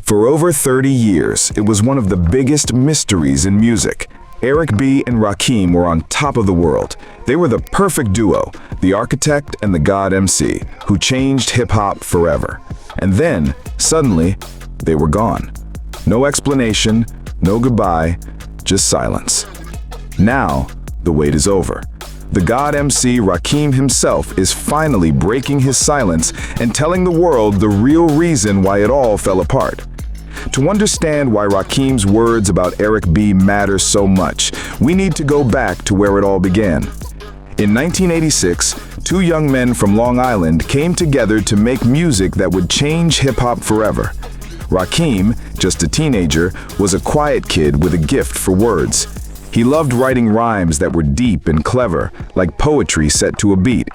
For over 30 years, it was one of the biggest mysteries in music. Eric B. and Rakim were on top of the world. They were the perfect duo, the architect and the god MC, who changed hip-hop forever. And then, suddenly, they were gone. No explanation, no goodbye, just silence. Now, the wait is over. The god MC Rakim himself is finally breaking his silence and telling the world the real reason why it all fell apart. To understand why Rakim's words about Eric B. matter so much, we need to go back to where it all began. In 1986, two young men from Long Island came together to make music that would change hip-hop forever. Rakim, just a teenager, was a quiet kid with a gift for words. He loved writing rhymes that were deep and clever, like poetry set to a beat.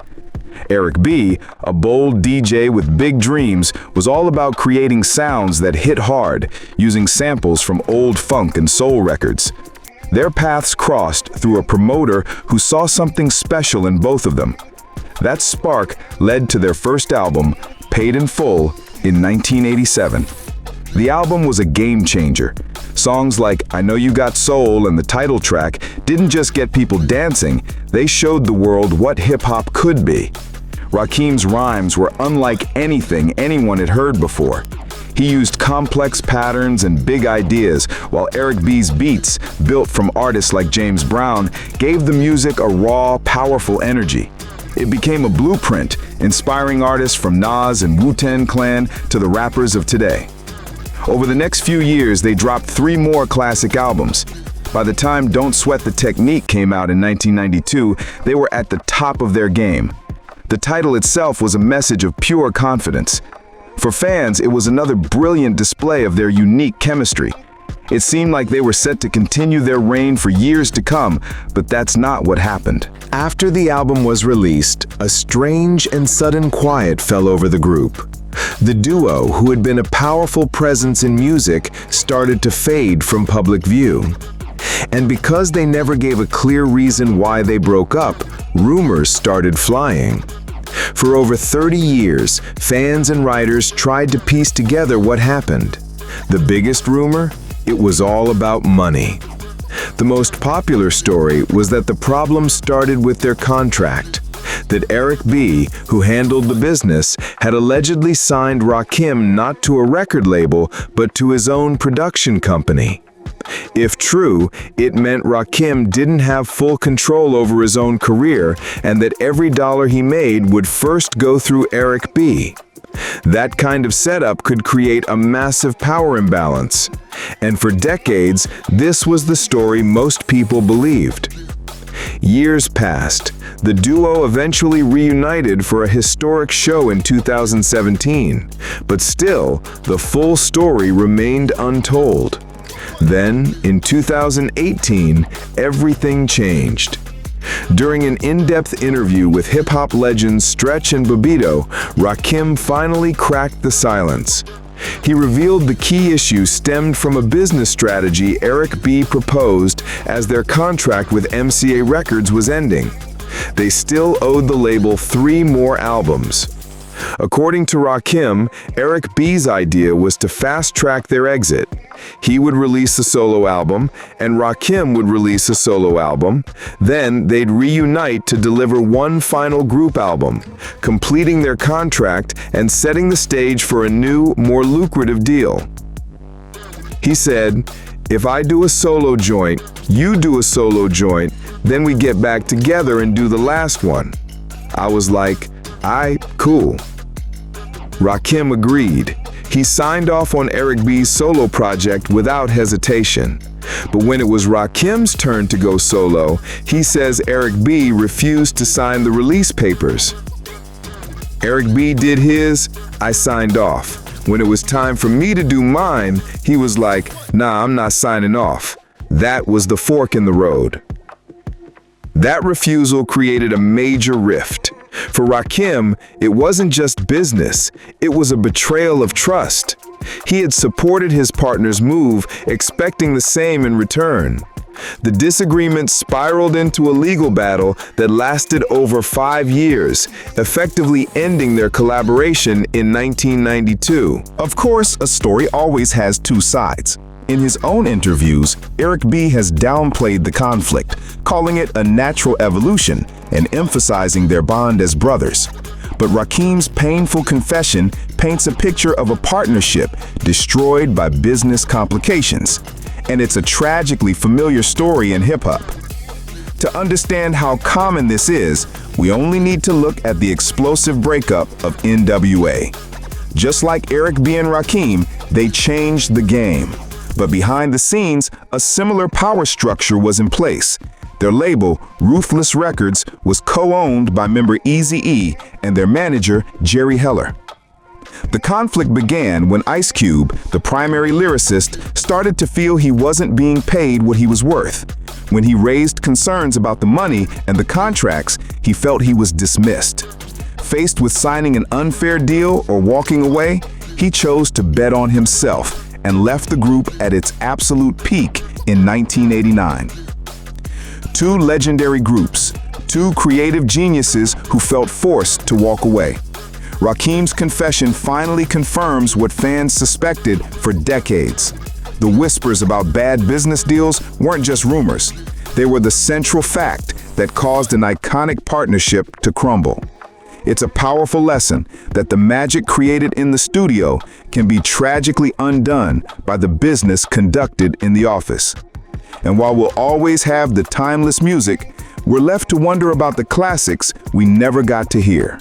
Eric B., a bold DJ with big dreams, was all about creating sounds that hit hard, using samples from old funk and soul records. Their paths crossed through a promoter who saw something special in both of them. That spark led to their first album, Paid in Full, in 1987. The album was a game changer. Songs like I Know You Got Soul and the title track didn't just get people dancing, they showed the world what hip-hop could be. Rakim's rhymes were unlike anything anyone had heard before. He used complex patterns and big ideas, while Eric B.'s beats, built from artists like James Brown, gave the music a raw, powerful energy. It became a blueprint, inspiring artists from Nas and Wu-Tang Clan to the rappers of today. Over the next few years, they dropped 3 more classic albums. By the time Don't Sweat the Technique came out in 1992, they were at the top of their game. The title itself was a message of pure confidence. For fans, it was another brilliant display of their unique chemistry. It seemed like they were set to continue their reign for years to come, but that's not what happened. After the album was released, a strange and sudden quiet fell over the group. The duo, who had been a powerful presence in music, started to fade from public view. And because they never gave a clear reason why they broke up, rumors started flying. For over 30 years, fans and writers tried to piece together what happened. The biggest rumor? It was all about money. The most popular story was that the problem started with their contract. That Eric B., who handled the business, had allegedly signed Rakim not to a record label, but to his own production company. If true, it meant Rakim didn't have full control over his own career, and that every dollar he made would first go through Eric B. That kind of setup could create a massive power imbalance. And for decades, this was the story most people believed. Years passed. The duo eventually reunited for a historic show in 2017, but still, the full story remained untold. Then, in 2018, everything changed. During an in-depth interview with hip-hop legends Stretch and Bobbito, Rakim finally cracked the silence. He revealed the key issue stemmed from a business strategy Eric B. proposed as their contract with MCA Records was ending. They still owed the label 3 more albums. According to Rakim, Eric B.'s idea was to fast-track their exit. He would release a solo album, and Rakim would release a solo album. Then they'd reunite to deliver one final group album, completing their contract and setting the stage for a new, more lucrative deal. He said, "If I do a solo joint, you do a solo joint, then we get back together and do the last one." I was like, "Aight, cool." Rakim agreed. He signed off on Eric B.'s solo project without hesitation. But when it was Rakim's turn to go solo, he says Eric B. refused to sign the release papers. Eric B. did his, I signed off. When it was time for me to do mine, he was like, "Nah, I'm not signing off." That was the fork in the road. That refusal created a major rift. For Rakim, it wasn't just business, it was a betrayal of trust. He had supported his partner's move, expecting the same in return. The disagreement spiraled into a legal battle that lasted over 5 years, effectively ending their collaboration in 1992. Of course, a story always has two sides. In his own interviews, Eric B. has downplayed the conflict, calling it a natural evolution and emphasizing their bond as brothers. But Rakim's painful confession paints a picture of a partnership destroyed by business complications. And it's a tragically familiar story in hip-hop. To understand how common this is, we only need to look at the explosive breakup of N.W.A. Just like Eric B. and Rakim, they changed the game. But behind the scenes, a similar power structure was in place. Their label, Ruthless Records, was co-owned by member Eazy-E and their manager, Jerry Heller. The conflict began when Ice Cube, the primary lyricist, started to feel he wasn't being paid what he was worth. When he raised concerns about the money and the contracts, he felt he was dismissed. Faced with signing an unfair deal or walking away, he chose to bet on himself and left the group at its absolute peak in 1989. Two legendary groups, two creative geniuses who felt forced to walk away. Rakim's confession finally confirms what fans suspected for decades. The whispers about bad business deals weren't just rumors. They were the central fact that caused an iconic partnership to crumble. It's a powerful lesson that the magic created in the studio can be tragically undone by the business conducted in the office. And while we'll always have the timeless music, we're left to wonder about the classics we never got to hear.